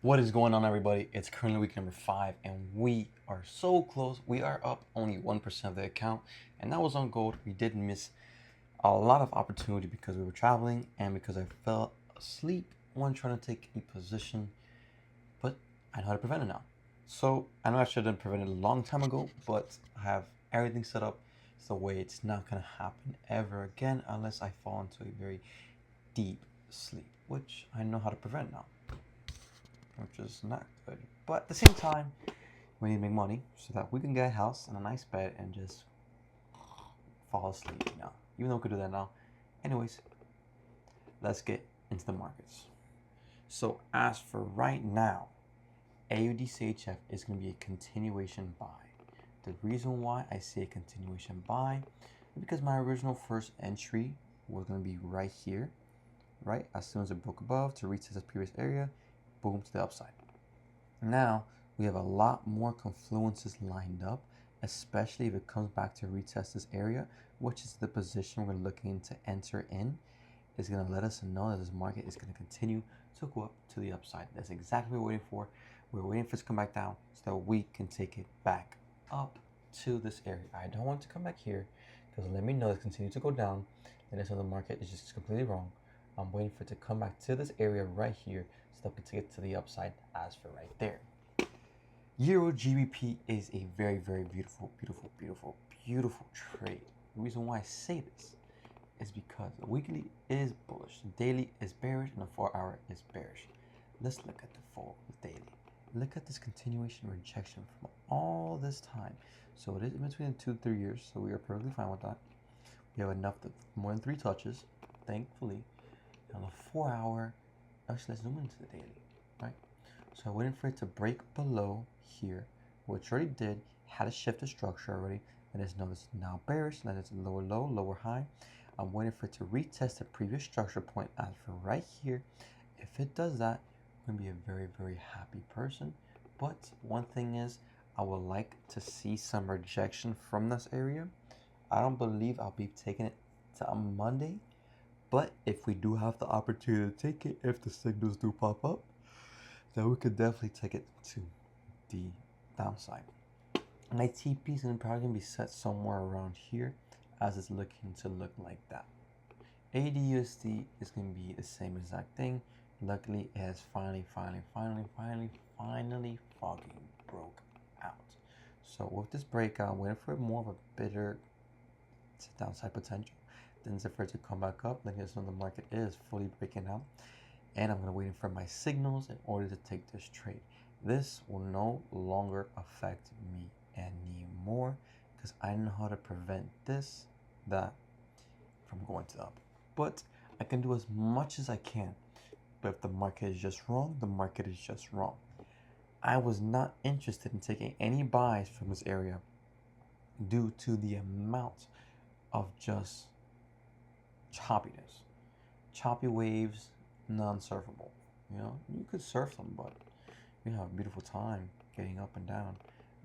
What is going on, everybody? It's currently week number 5, and we are so close. We are up only 1% of the account, and that was on gold. We did miss a lot of opportunity because we were traveling and because I fell asleep when trying to take a position, but I know how to prevent it now. So I know I should have prevented it a long time ago, but I have everything set up so the way it's not going to happen ever again unless I fall into a very deep sleep, which I know how to prevent now, which is not good. But at the same time, we need to make money so that we can get a house and a nice bed and just fall asleep now. Even though we could do that now. Anyways, let's get into the markets. So as for right now, AUD is going to be a continuation buy. The reason why I say a continuation buy is because my original first entry was going to be right here, right? As soon as it broke above to retest the previous area, boom, to the upside. Now we have a lot more confluences lined up, especially if it comes back to retest this area, which is the position we're looking to enter in. Is going to let us know that this market is going to continue to go up to the upside. That's exactly what we're waiting for. We're waiting for it to come back down so that we can take it back up to this area. I don't want it to come back here because let me know it's continue to go down. And so the market is just completely wrong. I'm waiting for it to come back to this area right here so that we can take it to the upside as for right there. Euro GBP is a very, very beautiful, beautiful, beautiful, beautiful trade. The reason why I say this is because the weekly is bullish, the daily is bearish, and the 4-hour is bearish. Let's look at the full daily. Look at this continuation rejection from all this time. So it is in between 2-3 years, so we are perfectly fine with that. We have enough to more than 3 touches, thankfully. On the 4-hour, actually let's zoom into the daily, right? So I'm waiting for it to break below here, which already did, had a shifted structure already. And it's now bearish, and it's lower low, lower high. I'm waiting for it to retest the previous structure point as for right here. If it does that, I'm going to be a very, very happy person. But one thing is, I would like to see some rejection from this area. I don't believe I'll be taking it to Monday. But if we do have the opportunity to take it, if the signals do pop up, then we could definitely take it to the downside. My TP is probably going to be set somewhere around here as it's looking to look like that. ADUSD is going to be the same exact thing. Luckily, it has finally fucking broke out. So with this breakout, I'm waiting for more of a bigger downside potential. Then for it to come back up, like this when the market is fully breaking out. And I'm going to wait for my signals in order to take this trade. This will no longer affect me anymore because I know how to prevent that from going to up. But I can do as much as I can. But if the market is just wrong, the market is just wrong. I was not interested in taking any buys from this area due to the amount of just choppiness. Choppy waves, non-surfable. You could surf them, but you have a beautiful time getting up and down.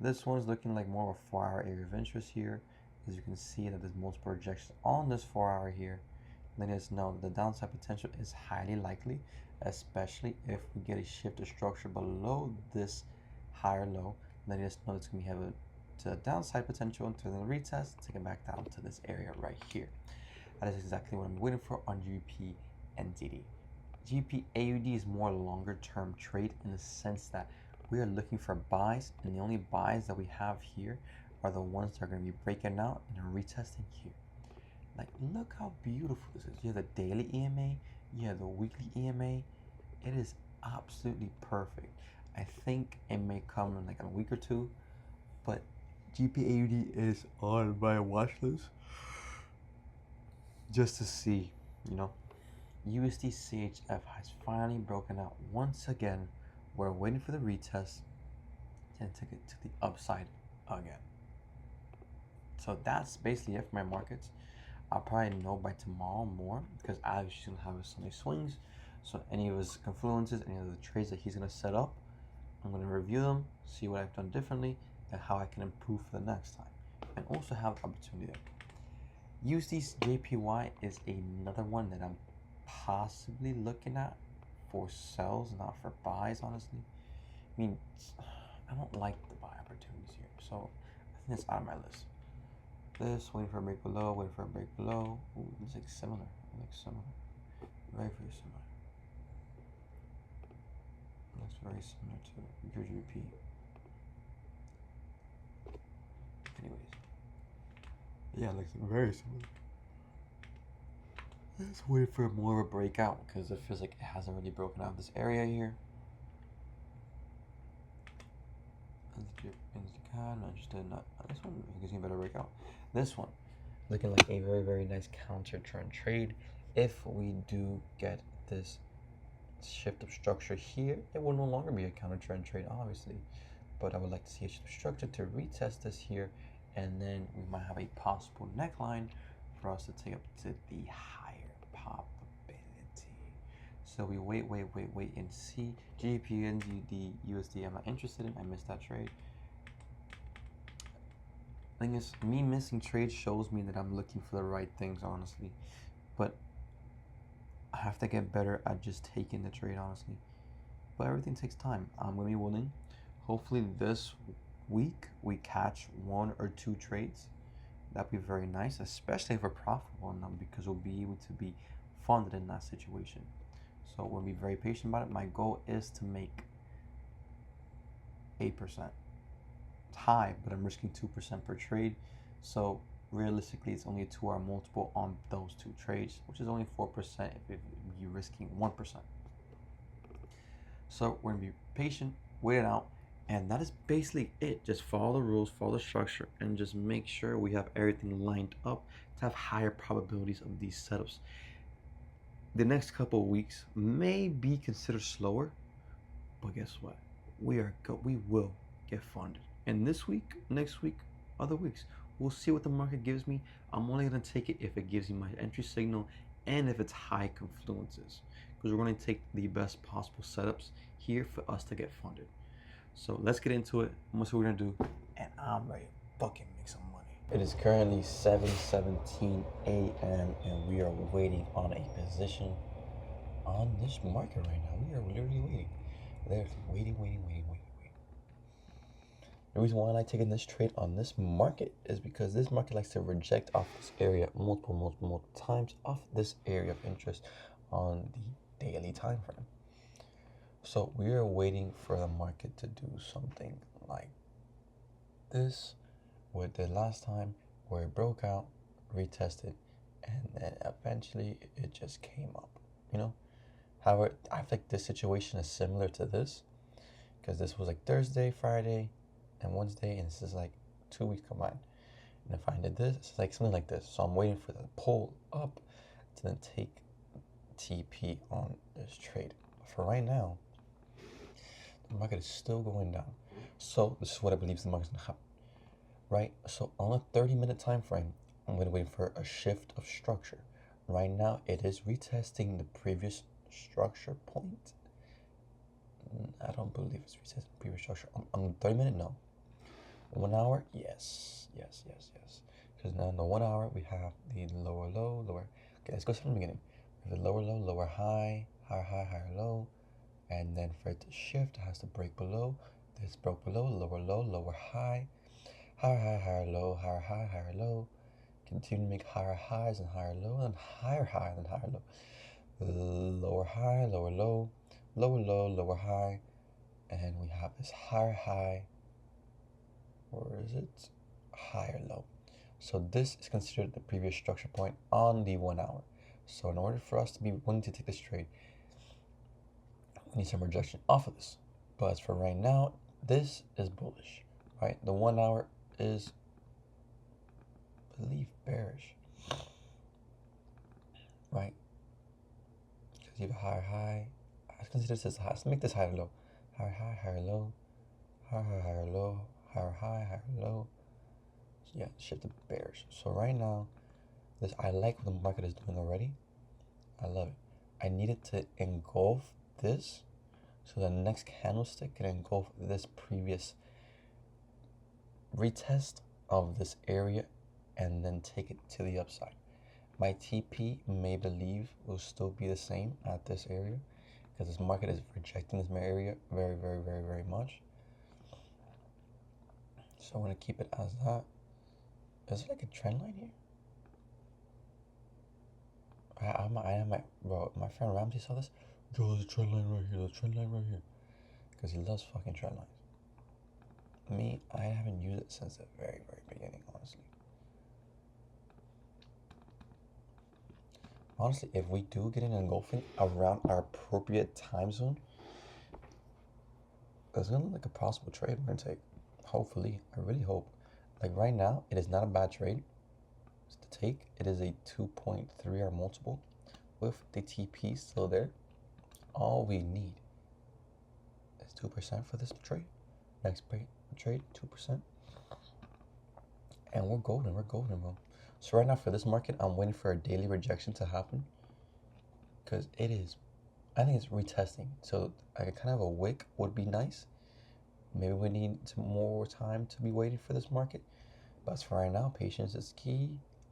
This one's looking like more of a 4-hour area of interest here. As you can see that there's multiple rejections on this 4-hour here. Letting us know that the downside potential is highly likely, especially if we get a shift of structure below this higher low. Letting us know it's going to have a downside potential until the retest, take it back down to this area right here. That is exactly what I'm waiting for on GBP and DD. GBP AUD is more longer term trade in the sense that we are looking for buys, and the only buys that we have here are the ones that are going to be breaking out and retesting here. Like, look how beautiful this is. You have the daily EMA, you have the weekly EMA. It is absolutely perfect. I think it may come in like a week or two, but GPAUD is on my watch list just to see, USD CHF has finally broken out once again. We're waiting for the retest and take it to the upside again. So that's basically it for my markets. I'll probably know by tomorrow more because Alex is going to have his Sunday swings. So any of his confluences, any of the trades that he's going to set up, I'm going to review them, see what I've done differently, and how I can improve for the next time. And also have opportunity there. USD JPY is another one that I'm possibly looking at for sells, not for buys, honestly. I mean, I don't like the buy opportunities here, so I think it's out of my list. This, waiting for a break below, waiting for a break below. Ooh, looks like similar. It looks similar. Very, very similar. Looks very similar to GGP. Anyways. Yeah, it looks very similar. Let's wait for more of a breakout because it feels like it hasn't really broken out this area here. I'm not interested in that. This one gives me a better breakout. This one looking like a very, very nice counter trend trade. If we do get this shift of structure here, it will no longer be a counter trend trade, obviously. But I would like to see a shift of structure to retest this here, and then we might have a possible neckline for us to take up to the higher probability. So we wait and see. GBP and USD I'm not interested in. I missed that trade. Thing is, me missing trades shows me that I'm looking for the right things, honestly. But I have to get better at just taking the trade, honestly. But everything takes time. I'm going to be willing. Hopefully this week we catch 1 or 2 trades. That'd be very nice, especially if we're profitable on them, because we'll be able to be funded in that situation. So we'll be very patient about it. My goal is to make 8%. It's high, but I'm risking 2% per trade. So realistically, it's only a 2-hour multiple on those 2 trades, which is only 4% if you're risking 1%. So we're gonna be patient, wait it out, and that is basically it. Just follow the rules, follow the structure, and just make sure we have everything lined up to have higher probabilities of these setups. The next couple of weeks may be considered slower, but guess what? We will get funded. And this week, next week, other weeks, we'll see what the market gives me. I'm only gonna take it if it gives me my entry signal and if it's high confluences, because we're going to take the best possible setups here for us to get funded. So let's get into it. I'm gonna see what we're gonna do, and I'm ready to fucking make some money. It is currently 7:17 a.m. and we are waiting on a position on this market right now. We are literally waiting. There's waiting. The reason why I like taking this trade on this market is because this market likes to reject off this area multiple times off this area of interest on the daily time frame. So we are waiting for the market to do something like this, what it did last time, where it broke out, retested, and then eventually it just came up, you know? However, I think this situation is similar to this, because this was like Thursday, Friday, and Wednesday, and this is like 2 weeks combined. And if I did this, it's like something like this. So I'm waiting for the pull up to then take TP on this trade. For right now, the market is still going down. So this is what I believe the market's gonna happen, right? So on a 30-minute time frame, I'm gonna wait for a shift of structure. Right now, it is retesting the previous structure point. I don't believe it's retesting the previous structure. On the 30-minute, no. 1 hour, yes. Because now in the 1 hour, we have the lower low, lower. Okay, let's go from the beginning. We have the lower low, lower high, higher high, higher low. And then for it to shift, it has to break below. This broke below, low, lower high, higher high, higher low, higher high, higher low. Continue to make higher highs and higher low, and higher high and higher low. Lower high, lower low, lower high. And we have this higher high, or is it higher low? So this is considered the previous structure point on the 1 hour. So in order for us to be willing to take this trade, we need some rejection off of this. But as for right now, this is bullish, right? The 1 hour is, I believe, bearish, right? Because you have a higher high. I consider this as high. Let's make this higher low. Higher high, higher low, higher high, higher low, higher high, higher low. So yeah, shift to bearish. So right now, this, I like what the market is doing already. I love it. I need it to engulf this, so the next candlestick can engulf this previous retest of this area and then take it to the upside. My TP may believe will still be the same at this area, because this market is rejecting this area very, very, very, very much. So I'm going to keep it as that. Is there like a trend line here? Bro, my friend Ramsey saw this. Yo, there's a trend line right here. There's a trend line right here. Because he loves fucking trend lines. Me, I haven't used it since the very, very beginning, honestly. Honestly, if we do get an engulfing around our appropriate time zone, it's gonna look like a possible trade we're gonna take. Hopefully, I really hope. Like right now, it is not a bad trade to take. It is a 2.3 hour multiple with the TP still there. All we need is 2% for this trade. Next trade, 2%. And we're golden, bro. So right now for this market, I'm waiting for a daily rejection to happen. Because it is, I think it's retesting. So like kind of a wick would be nice. Maybe we need some more time to be waiting for this market. But as for right now, patience is key.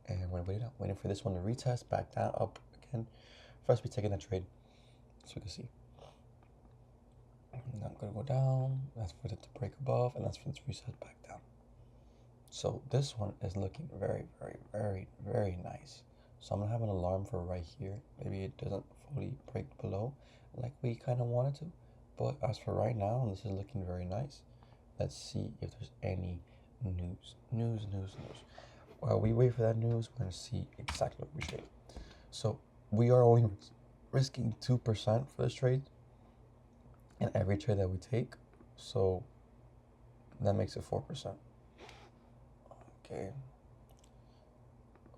And we're waiting for this one to retest, back down, up again. First, we taking a trade, so we can see. And I'm gonna go down. That's for it to break above, and that's for it to reset back down. So this one is looking very, very, very, very nice. So I'm gonna have an alarm for right here. Maybe it doesn't fully break below like we kind of wanted to. But as for right now, this is looking very nice. Let's see if there's any news. While we wait for that news, we're gonna see exactly what we trade. So we are only risking 2% for this trade in every trade that we take. So that makes it 4%. Okay.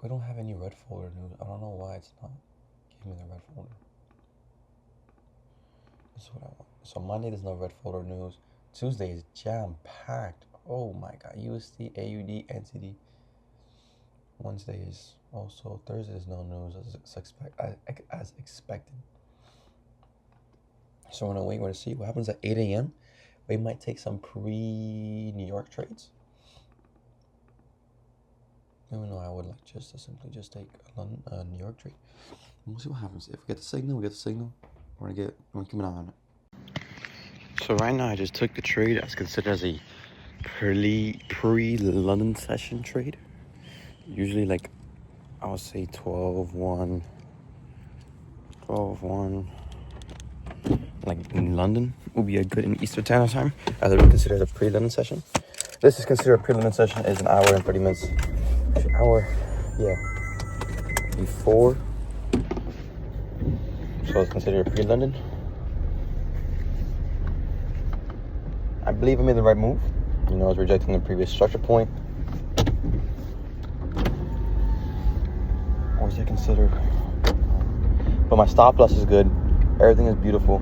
We don't have any red folder news. I don't know why it's not giving me the red folder. This is what I want. So Monday there's no red folder news. Tuesday is jam-packed. Oh my god. USD, AUD, NCD. Wednesday is also. Thursday is no news as expected. So we're gonna wait. We're gonna see what happens at 8 a.m. We might take some pre-New York trades. Even though I would like just to simply just take a New York trade. We'll see what happens. If we get the signal, we get the signal. We're gonna keep an eye on it. So right now I just took the trade as considered as a pre-London session trade. Usually like I would say 12-1, like in London would be a good in Eastern Standard Time. As it would be considered a pre-London session. This is considered a pre-London session. Is an hour and 30 minutes. Before. So it's considered a pre-London. I believe I made the right move. I was rejecting the previous structure point. Or is it considered? But my stop loss is good. Everything is beautiful.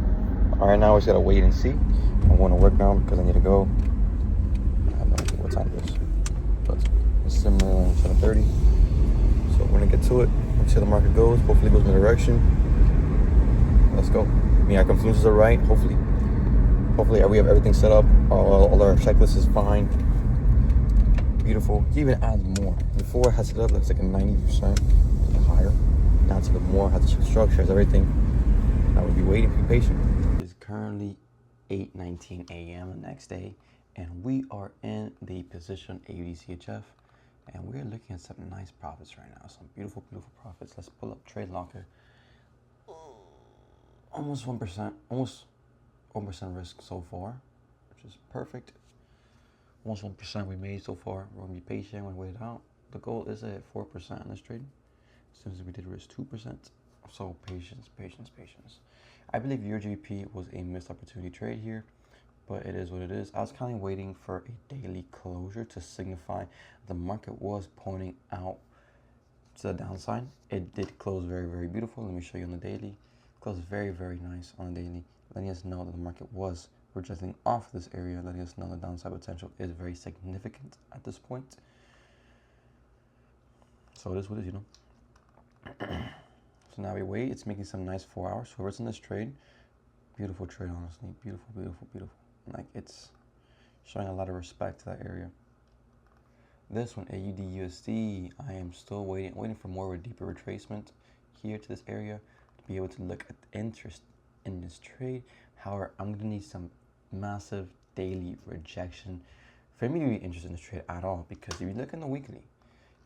All right, now we just gotta wait and see. I'm going to work now because I need to go. I have no idea what time it is, but it's similar to 7:30. So we're gonna get to it. Let's see how the market goes. Hopefully it goes in the direction. Let's go. Our confluences are right. Hopefully we have everything set up. All our checklist is fine. Beautiful. You even add more. Before I had set it up, that's like a 90% higher. Now it's even more. I had to check the structures, everything. I would be waiting, be patient. It's currently 8:19 a.m. the next day, and we are in the position AUDCHF, and we're looking at some nice profits right now. Some beautiful, beautiful profits. Let's pull up Trade Locker. Almost 1%, almost 1% risk so far, which is perfect. Almost 1% we made so far. We're gonna be patient. We're gonna wait it out. The goal is at 4% in this trade. Since we did risk 2%, so patience. I believe EURGBP was a missed opportunity trade here, but it is what it is. I was kind of waiting for a daily closure to signify the market was pointing out to the downside. It did close very, very beautiful. Let me show you on the daily. Closed very, very nice on the daily, letting us know that the market was rejecting off this area, letting us know the downside potential is very significant at this point. So it is what it is, So now we wait. It's making some nice 4 hours. Whoever's in this trade, beautiful trade, honestly. Beautiful. Like, it's showing a lot of respect to that area. This one, AUD/USD, I am still waiting for more of a deeper retracement here to this area to be able to look at interest in this trade. However, I'm gonna need some massive daily rejection for me to be interested in this trade at all, because if you look in the weekly,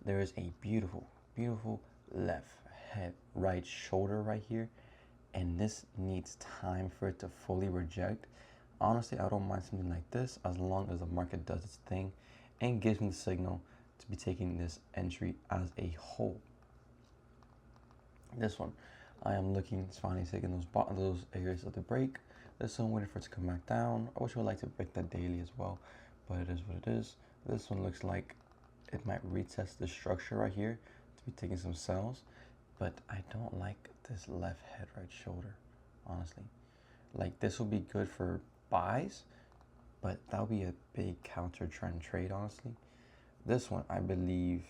there is a beautiful, beautiful left head, right shoulder right here, and this needs time for it to fully reject. Honestly, I don't mind something like this as long as the market does its thing and gives me the signal to be taking this entry as a whole. This one, I am looking, it's finally taking those areas of the break. This one waiting for it to come back down. I wish I would like to break that daily as well, but it is what it is. This one looks like it might retest the structure right here to be taking some sells, but I don't like this left head, right shoulder, honestly. Like, this will be good for buys, but that'll be a big counter trend trade, honestly. This one, I believe,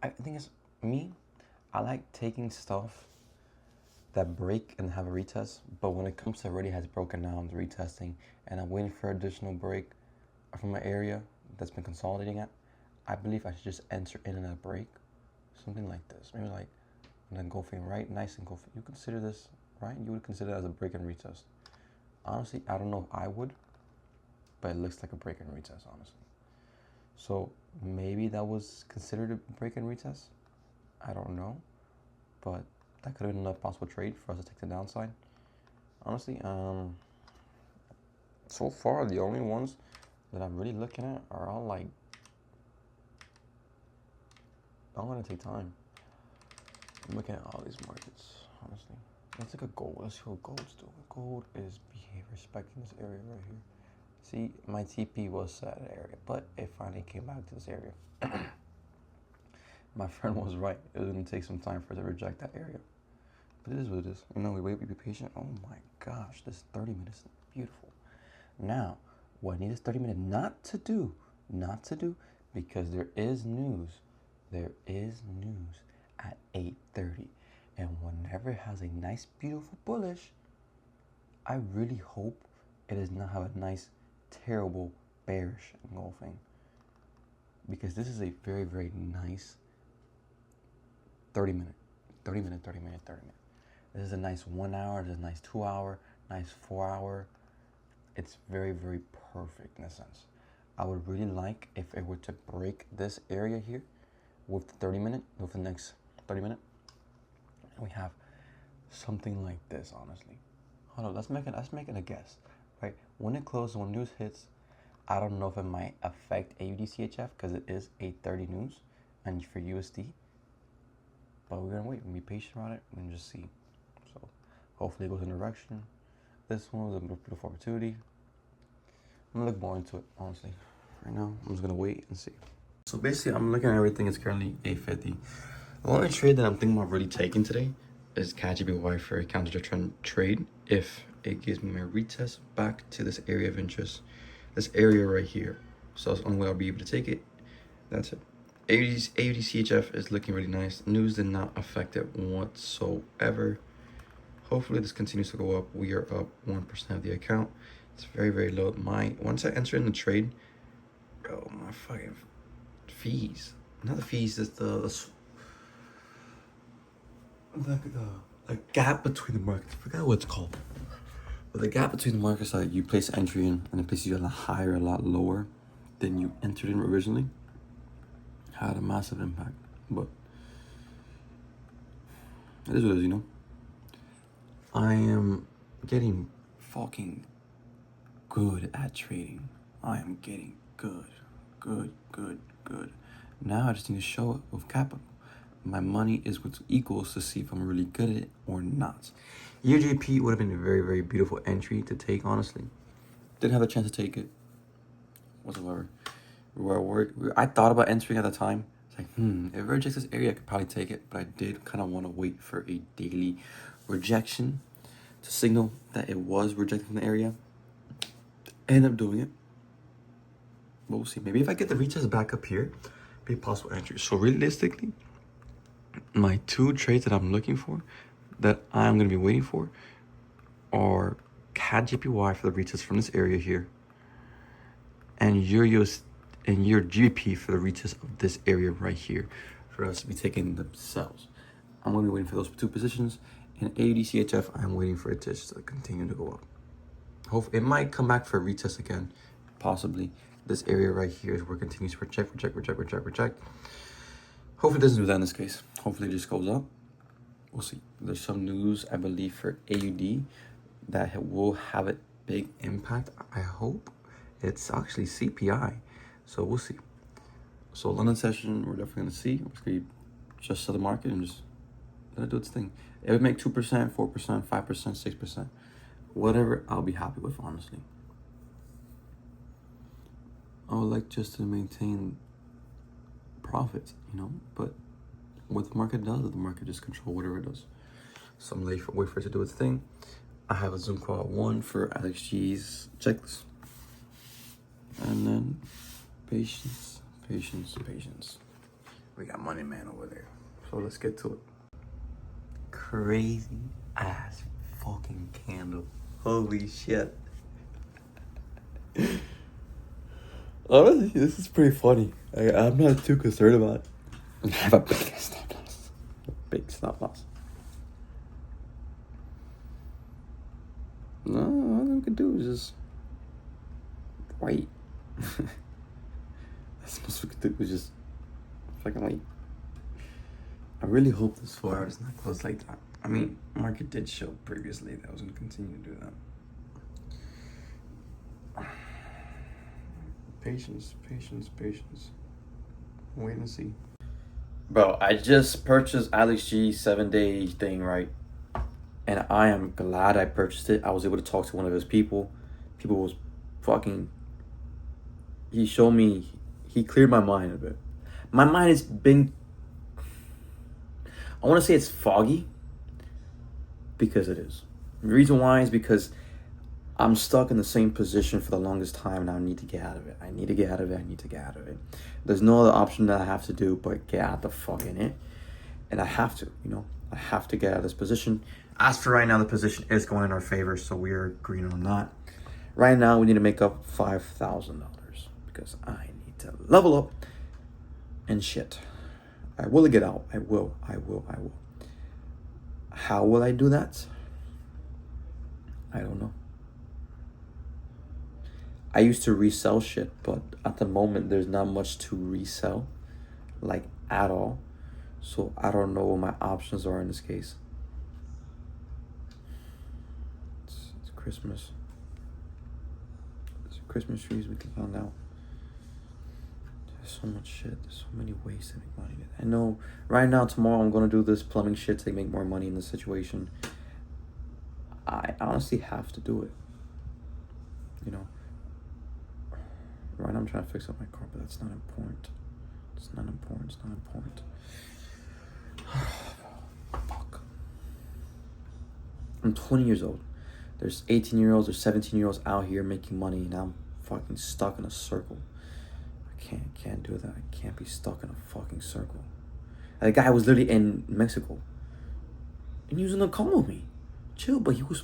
I think it's me. I like taking stuff that break and have a retest, but when it comes to already has broken down, retesting, and I'm waiting for additional break from an area that's been consolidating at, I believe I should just enter in a break, something like this. Maybe like an engulfing right, nice engulfing. You consider this, right? You would consider it as a break and retest. Honestly, I don't know if I would, but it looks like a break and retest, honestly. So maybe that was considered a break and retest. I don't know, but that could have been a possible trade for us to take the downside. Honestly, so far the only ones that I'm really looking at are all like, I'm gonna take time. I'm looking at all these markets, honestly. Let's look at gold. Let's see what gold's doing. Gold is respecting this area right here. See, my TP was set at area, but it finally came back to this area. My friend was right. It was gonna take some time for it to reject that area. But it is what it is. You know, we wait, we be patient. Oh my gosh, this 30 minutes is beautiful. Now, what I need this 30 minute not to do, because there is news. There is news at 8:30. And whenever it has a nice, beautiful bullish, I really hope it does not have a nice, terrible, bearish engulfing. Because this is a very, very nice 30 minute. This is a nice 1 hour, this is a nice 2 hour, nice 4 hour. It's very, very perfect in a sense. I would really like if it were to break this area here with the 30 minute, with the next 30 minute. And we have something like this, honestly. Hold on, let's make it a guess, right? When it closes, when news hits, I don't know if it might affect AUDCHF because it is 8:30 news and for USD. But we're gonna wait and be patient about it and just see. So hopefully it goes in direction. This one was a beautiful opportunity. I'm gonna look more into it, honestly. Right now, I'm just gonna wait and see. So basically, I'm looking at everything. It's currently 8:50. The only trade that I'm thinking about really taking today is CAD-JPY for a counter trend trade if it gives me my retest back to this area of interest, this area right here. So that's the only way I'll be able to take it. That's it. AUDCHF is looking really nice. News did not affect it whatsoever. Hopefully this continues to go up. We are up 1% of the account. It's very, very low. Once I enter in the trade, bro, my fucking fees. Not the fees, it's the gap between the markets. I forgot what it's called. But the gap between the markets that you place entry in and it places you a lot higher, a lot lower than you entered in originally, had a massive impact. But it is what it is, you know. I am getting fucking good at trading. I am getting good. Now I just need to show it with capital. My money is what equals to see if I'm really good at it or not. UJP would have been a very, very beautiful entry to take, honestly. Didn't have a chance to take it whatsoever. I thought about entering at the time. It's like, if it rejects this area, I could probably take it. But I did kind of want to wait for a daily rejection to signal that it was rejected from the area. End up doing it. But we'll see. Maybe if I get the retest back up here, be a possible entry. So realistically, my two trades that I'm looking for, that I'm going to be waiting for, are CAD-JPY for the retest from this area here, and your GBP for the retest of this area right here, for us to be taking the sells. I'm going to be waiting for those two positions. And AUD I'm waiting for it to just continue to go up. Hope it might come back for a retest again, possibly. This area right here is where it continues to reject. Hopefully it doesn't do that in this case. Hopefully it just goes up. We'll see. There's some news, I believe, for AUD that will have a big impact. I hope it's actually CPI. So we'll see. So London session, we're definitely gonna see. It's gonna be just to the market and just let it do its thing. It would make 2%, 4%, 5%, 6%. Whatever, I'll be happy with, honestly. I would like just to maintain profits, you know, but what the market does, the market just control whatever it does. So I'm wait for it to do its thing. I have a Zoom call at 1 for Alex G's checklist. And then patience. We got Money Man over there. So let's get to it. Crazy ass fucking candle. Holy shit. Honestly, this is pretty funny. I'm not too concerned about it. I have a big stop loss. No, all we can do is just wait. That's what we could do is just fucking wait. I really hope this 4 hours is not closed like that. I mean, market did show previously that I was going to continue to do that. Patience. Wait and see. Bro, I just purchased Alex G 7-day thing, right? And I am glad I purchased it. I was able to talk to one of his people. People was fucking... He showed me... He cleared my mind a bit. My mind has been... I want to say it's foggy. Because it is. The reason why is because I'm stuck in the same position for the longest time and I need to get out of it. I need to get out of it. There's no other option that I have to do but get out the fuck in it. And I have to, you know. I have to get out of this position. As for right now, the position is going in our favor, so we are green on that. Right now, we need to make up $5,000 because I need to level up and shit. I will get out. I will. How will I do that? I don't know. I used to resell shit, but at the moment, there's not much to resell, like at all. So I don't know what my options are in this case. It's Christmas. There's Christmas trees we can find out. There's so much shit. There's so many ways to make money. I know right now, tomorrow, I'm going to do this plumbing shit to make more money in this situation. I honestly have to do it. You know. Right now, I'm trying to fix up my car, but that's not important. It's not important. Fuck. I'm 20 years old. There's 18-year-olds or 17-year-olds out here making money, and I'm fucking stuck in a circle. I can't do that. I can't be stuck in a fucking circle. That guy was literally in Mexico, and he was in the coma with me. Chill, but he was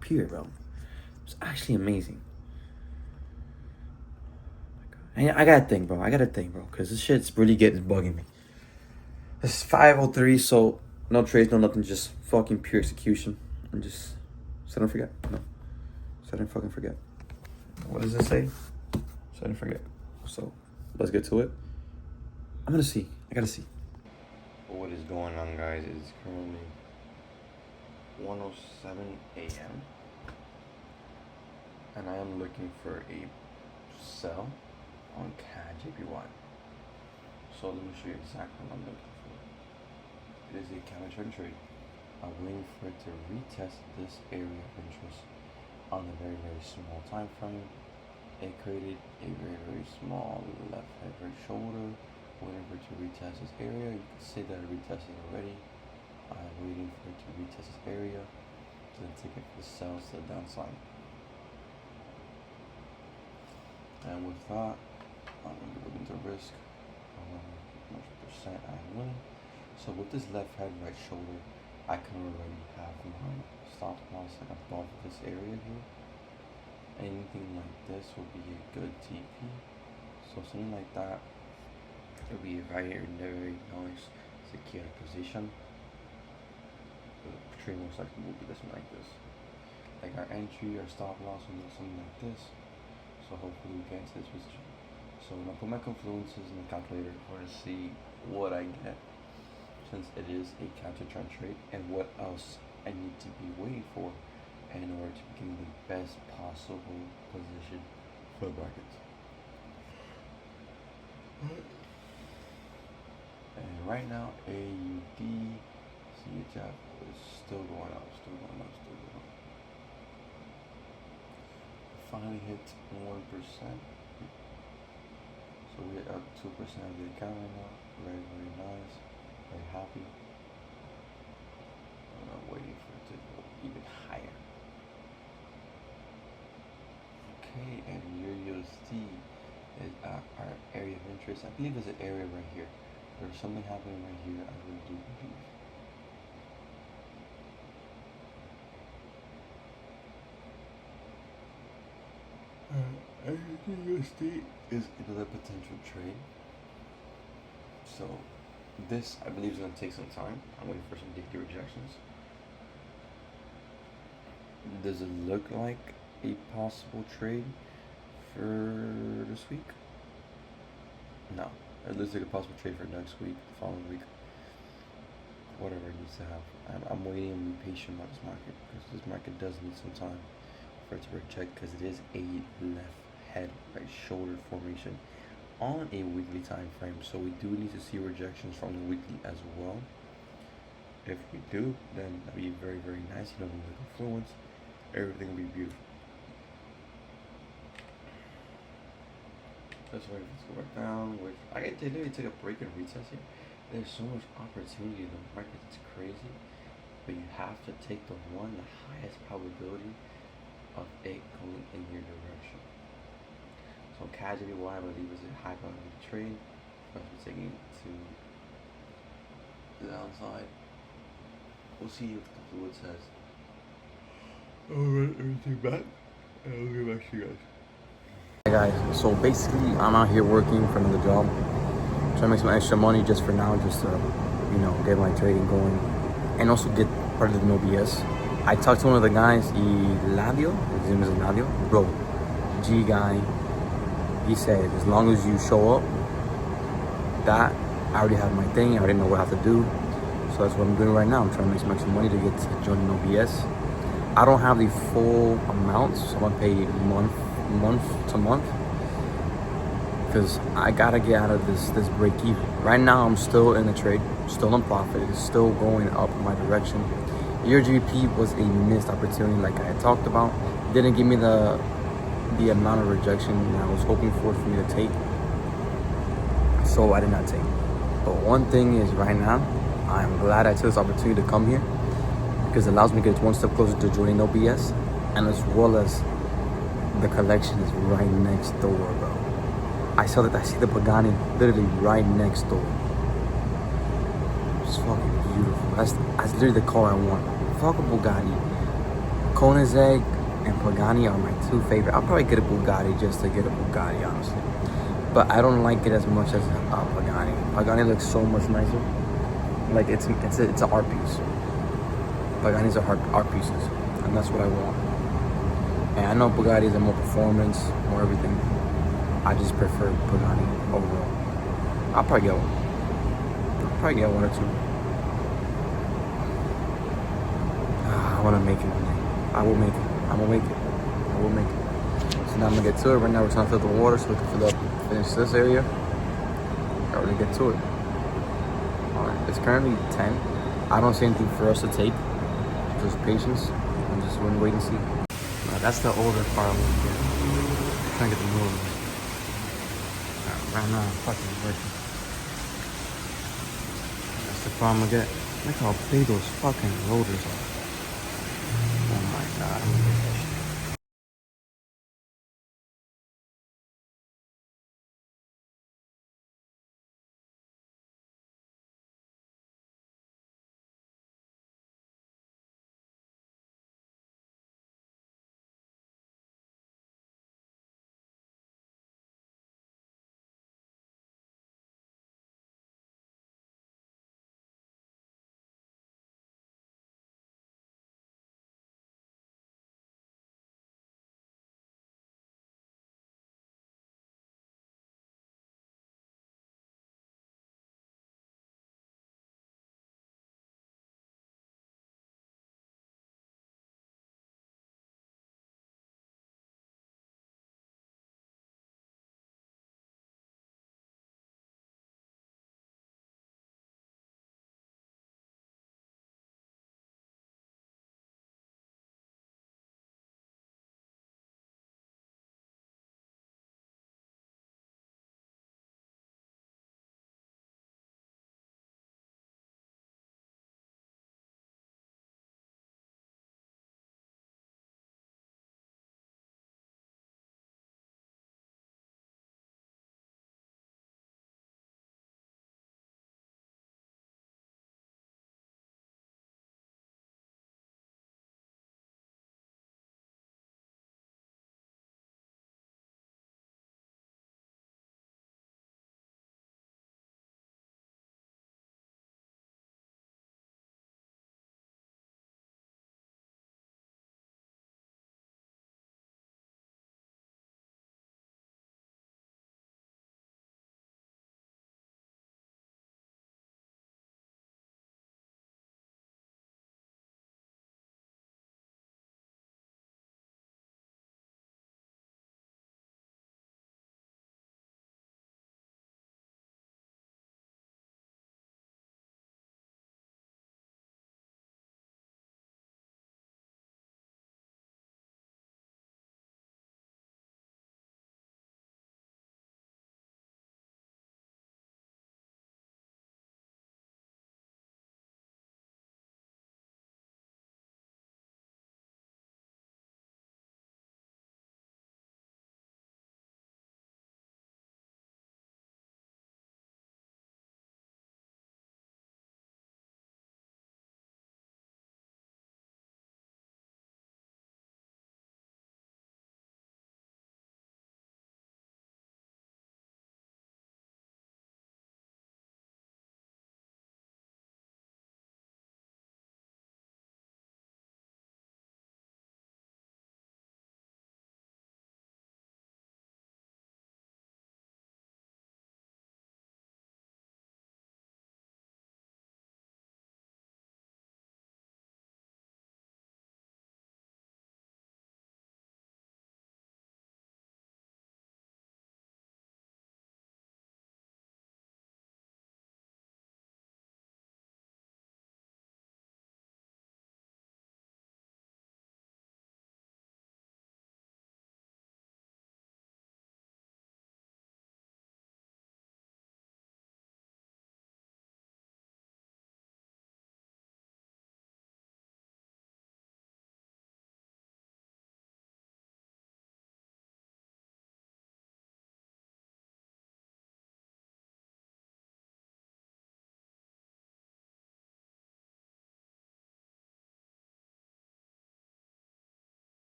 pure, bro. It was actually amazing. I gotta think, bro, because this shit's really bugging me. It's 5:03, so no trades, no nothing, just fucking pure execution. And just set and forget. No. Set and fucking forget. What does it say? Set and forget. So, let's get to it. I gotta see. What is going on, guys? It's currently 1:07 a.m. And I am looking for a sell on CAD JPY. So let me show you exactly what I'm looking for. It is a counter trade. I'm waiting for it to retest this area of interest on a very, very small time frame. It created a very, very small left head right shoulder. Waiting for it to retest this area. You can see that it retested already. I'm waiting for it to retest this area to then take it for the sells to the downside. And with that, I'm going to go into risk. How much percent I'm winning. So with this left head right shoulder, I can already have my stop loss like above this area here. Anything like this will be a good TP. So something like that, it'll be a very, very nice secure position. trade most likely will be something like this. Like our entry, our stop loss will be something like this. So hopefully we get into this position. So I'm gonna put my confluences in the calculator for to see what I get, since it is a counter trend trade, and what else I need to be waiting for in order to give me the best possible position for the markets. And right now, AUD CHF is still going up, still going up, still going up. Finally hit 1%. So we're up 2% of the account right now. Very, very nice. Very happy. I'm waiting for it to go even higher. Okay, and EURUSD is our area of interest. I believe there's an area right here. There's something happening right here, I really do believe. USD is another potential trade. So this, I believe, is going to take some time. I'm waiting for some daily rejections. Does it look like a possible trade for this week? No. It looks like a possible trade for next week, the following week. Whatever it needs to have. I'm waiting and be patient about this market, because this market does need some time for it to reject, because it is a left head, right shoulder formation on a weekly time frame. So we do need to see rejections from the weekly as well. If we do, then that'd be very, very nice. You know, with the confluence, everything will be beautiful. Let's wait for it to go back down. Which I get to literally take a break and retest here. There's so much opportunity in the market, it's crazy. But you have to take the highest probability of it going in your direction. So CAD-JPY, I believe, is a high probability trade for us to be taking it to the downside. We'll see what the fluid says. I'll run everything back and I'll get back to you guys. Hey guys, so basically I'm out here working for another job, trying to make some extra money just for now, just to, you know, get my trading going and also get part of the No BS. I talked to one of the guys, Eladio, his name is Eladio, bro, G guy. He said, as long as you show up, that I already have my thing, I already know what I have to do. So that's what I'm doing right now. I'm trying to make some extra money to get to join No BS. I don't have the full amount, so I'm gonna pay month to month, because I gotta get out of this break even. Right now I'm still in the trade, still in profit, it's still going up in my direction. EURGBP was a missed opportunity, like I had talked about. Didn't give me the amount of rejection that I was hoping for me to take, so I did not take. But one thing is, right now I'm glad I took this opportunity to come here, because it allows me to get one step closer to joining No BS, and as well as the collection is right next door, bro. I see the Pagani literally right next door. It's fucking beautiful. That's literally the car I want. Fuck a Bugatti. Koenigsegg and Pagani are my two favorite. I'll probably get a Bugatti just to get a Bugatti, honestly. But I don't like it as much as Pagani. Pagani looks so much nicer. Like it's an art piece. Pagani's are art pieces, and that's what I want. And I know Bugattis are more performance, more everything. I just prefer Pagani overall. I'll probably get one. I'll probably get one or two. I want to make it. I will make it. I will make it. I will make it. So now I'm gonna get to it. Right now we're trying to fill the water so we can fill up, finish this area. I really get to it. Alright, it's currently 10. I don't see anything for us to take. Just patience. I'm just gonna wait and see. That's the older car I'm trying to get the new one. Right now I'm fucking working. That's the car I'm gonna get. Look how big those fucking rotors are. Oh my god, I'm gonna get that shit.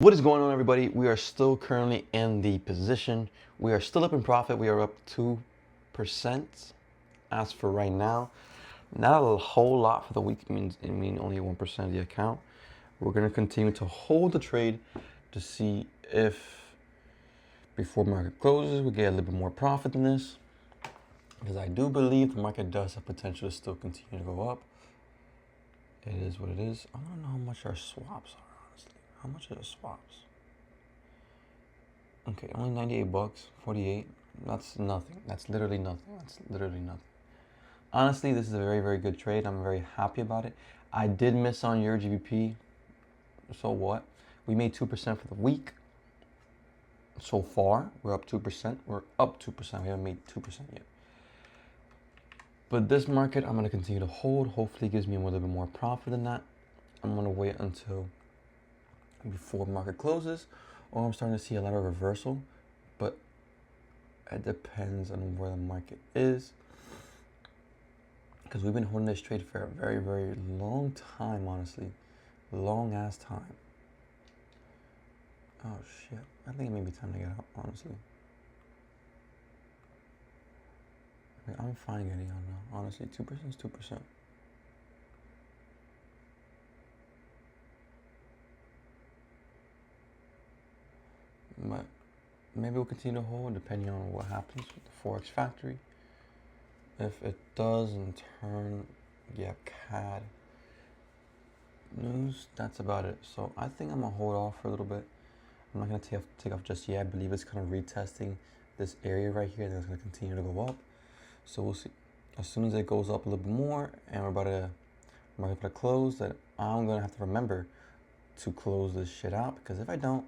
What is going on, everybody? We are still currently in the position. We are still up in profit. We are up 2% as for right now. Not a whole lot for the week. It means only 1% of the account. We're going to continue to hold the trade to see if before market closes we get a little bit more profit than this, because I do believe the market does have potential to still continue to go up. It is what it is. I don't know how much our swaps are, honestly. How much are the swaps? Okay, only 98 bucks, 48. That's nothing. That's literally nothing. That's literally nothing. Honestly, this is a very, very good trade. I'm very happy about it. I did miss on Euro GBP. So what? We made 2% for the week. So far, we're up 2%. We're up 2%. We haven't made 2% yet. But this market, I'm going to continue to hold. Hopefully, it gives me a little bit more profit than that. I'm going to wait until before market closes, or I'm starting to see a lot of reversal. But it depends on where the market is, because we've been holding this trade for a very, very long time, honestly. Long ass time. Oh shit. I think it may be time to get out, honestly. I'm fine getting out now. Honestly, 2% is 2%. But maybe we'll continue to hold depending on what happens with the Forex Factory. If it does in turn, yeah, CAD news, that's about it. So I think I'm gonna hold off for a little bit. I'm not gonna take off just yet. I believe it's kind of retesting this area right here, and it's gonna continue to go up. So we'll see. As soon as it goes up a little bit more, and we're about to close, that I'm gonna have to remember to close this shit out, because if I don't,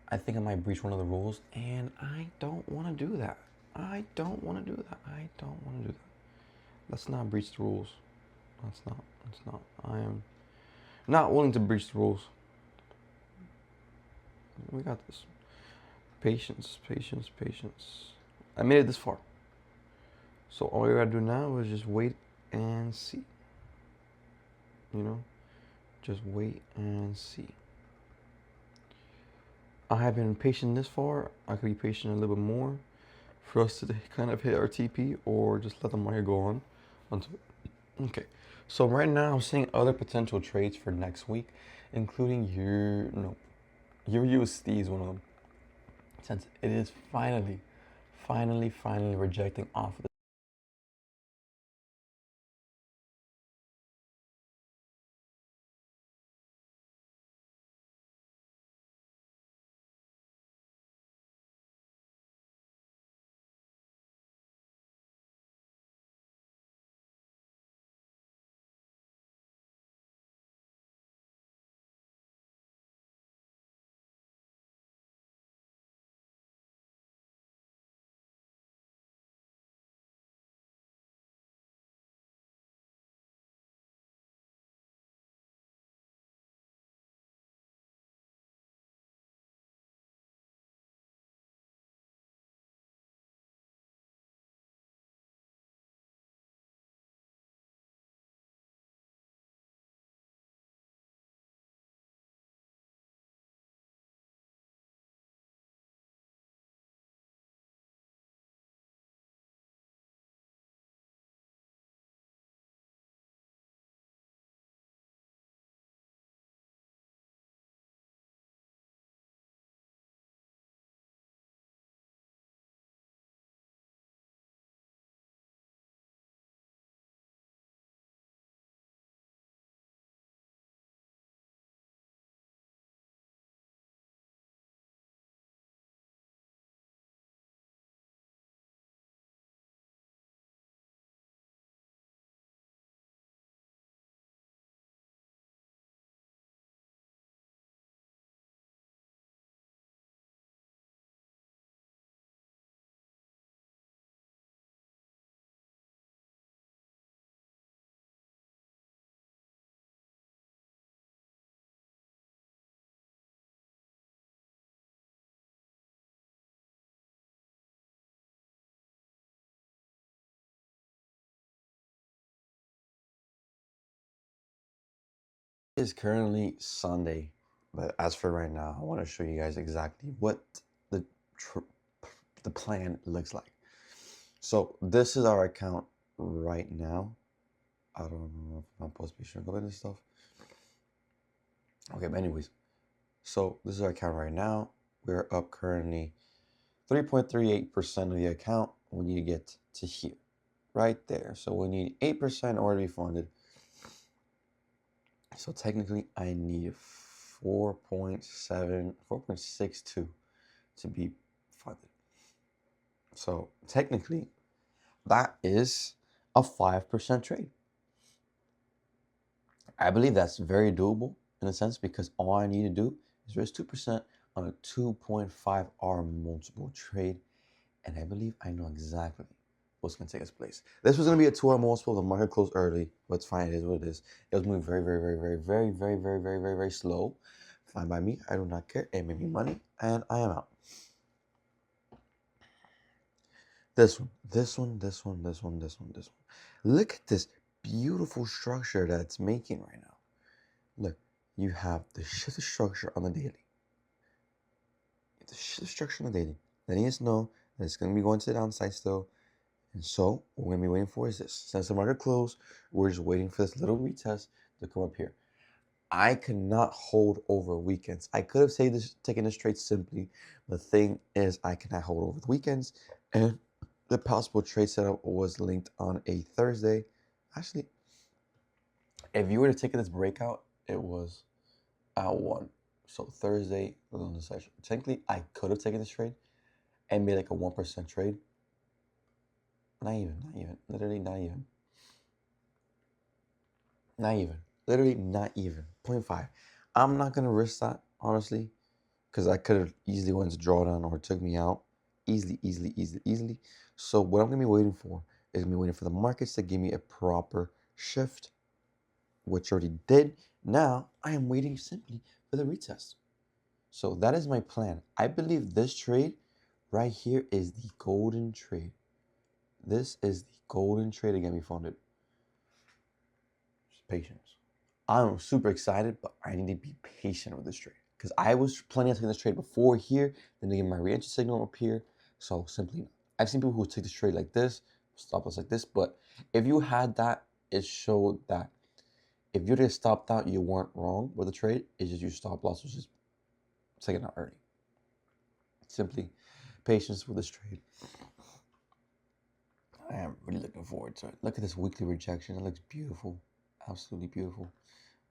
I think I might breach one of the rules, and I don't want to do that. I don't want to do that. I don't want to do that. Let's not breach the rules. Let's not. I am not willing to breach the rules. We got this. Patience, patience, patience. I made it this far. So all you gotta do now is just wait and see. You know? Just wait and see. I have been patient this far. I could be patient a little bit more for us to kind of hit our TP, or just let the market go on until. Okay. So right now I'm seeing other potential trades for next week, including your USD is one of them. Since it is finally rejecting off of the It is currently Sunday, But as for right now, I want to show you guys exactly what the the plan looks like. So this is our account right now. I don't know if I'm supposed to be showing up this stuff. Okay, but anyways, so this is our account right now. We're up currently 3.38% of the account. We need to get to here, right there. So we need 8% in order to be funded. So technically, I need 4.62 to be funded. So technically, that is a 5% trade. I believe that's very doable in a sense because all I need to do is raise 2% on a 2.5 hour multiple trade. And I believe I know exactly what's going to take its place. This was going to be a 2 hour multiple. The market closed early, but it's fine. It is what it is. It was moving very slow. Fine by me. I do not care. It made me money, and I am out. This one. Look at this beautiful structure that it's making right now. Look, you have the shift structure on the daily. The shift structure on the daily. Letting us know that it's going to be going to the downside still. And so what we're going to be waiting for is this. Since the market closed, we're just waiting for this little retest to come up here. I cannot hold over weekends. I could have taken this trade simply. The thing is, I cannot hold over the weekends. And the possible trade setup was linked on a Thursday. Actually, if you were to take this breakout, it was at 1. So Thursday, London session. Technically, I could have taken this trade and made like a 1% trade. Not even. Literally not even. Literally not even. 0.5. I'm not going to risk that, honestly, because I could have easily went to drawdown or took me out. Easily. So what I'm going to be waiting for is going to be waiting for the markets to give me a proper shift, which already did. Now, I am waiting simply for the retest. So that is my plan. I believe this trade right here is the golden trade. This is the golden trade to get me funded. Just patience. I'm super excited, but I need to be patient with this trade because I was planning on taking this trade before here, then they give my re-entry signal up here. So simply, I've seen people who take this trade like this, stop loss like this, but if you had that, it showed that if you didn't stop out, you weren't wrong with the trade. It's just your stop loss was just taken out early. Simply, patience with this trade. I am really looking forward to it. Look at this weekly rejection. It looks beautiful. Absolutely beautiful.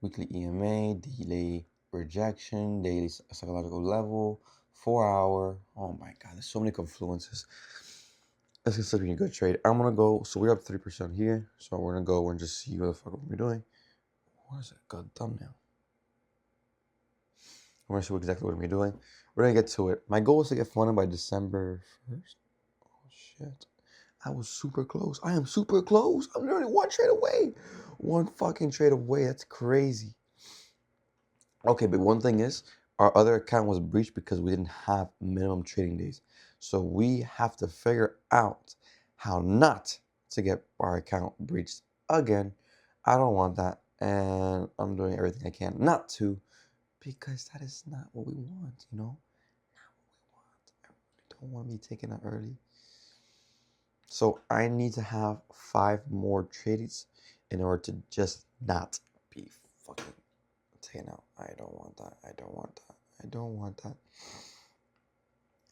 Weekly EMA, delay rejection, daily psychological level, 4 hour. Oh my God, there's so many confluences. That's considering a good trade. I'm going to go. So we're up 3% here. So we're going to go and just see what the fuck we're doing. What is it? Good thumbnail. I'm going to show exactly what we're doing. We're going to get to it. My goal is to get funded by December 1st. Oh, shit. I was super close. I am super close. I'm literally one trade away. One fucking trade away. That's crazy. Okay, but one thing is, our other account was breached because we didn't have minimum trading days. So we have to figure out how not to get our account breached again. I don't want that. And I'm doing everything I can not to, because that is not what we want, you know? Not what we want. I really don't want to be taken out early. So I need to have 5 more trades in order to just not be fucking taken out. I don't want that.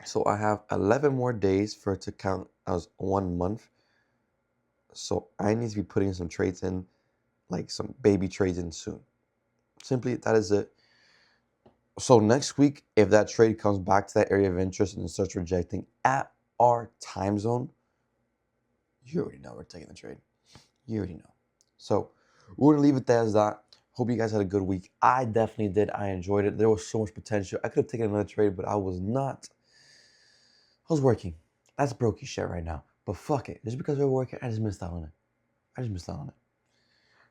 So I have 11 more days for it to count as 1 month. So I need to be putting some trades in, like some baby trades in soon. Simply, that is it. So next week, if that trade comes back to that area of interest and starts rejecting at our time zone, you already know we're taking the trade. You already know. So we're going to leave it there as that. Hope you guys had a good week. I definitely did. I enjoyed it. There was so much potential. I could have taken another trade, but I was not. I was working. That's brokey shit right now. But fuck it. Just because we're working, I just missed out on it.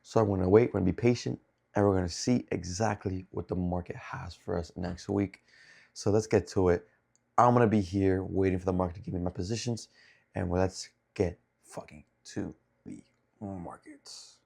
So I'm going to wait. We're going to be patient. And we're going to see exactly what the market has for us next week. So let's get to it. I'm going to be here waiting for the market to give me my positions. And let's get fucking to the markets.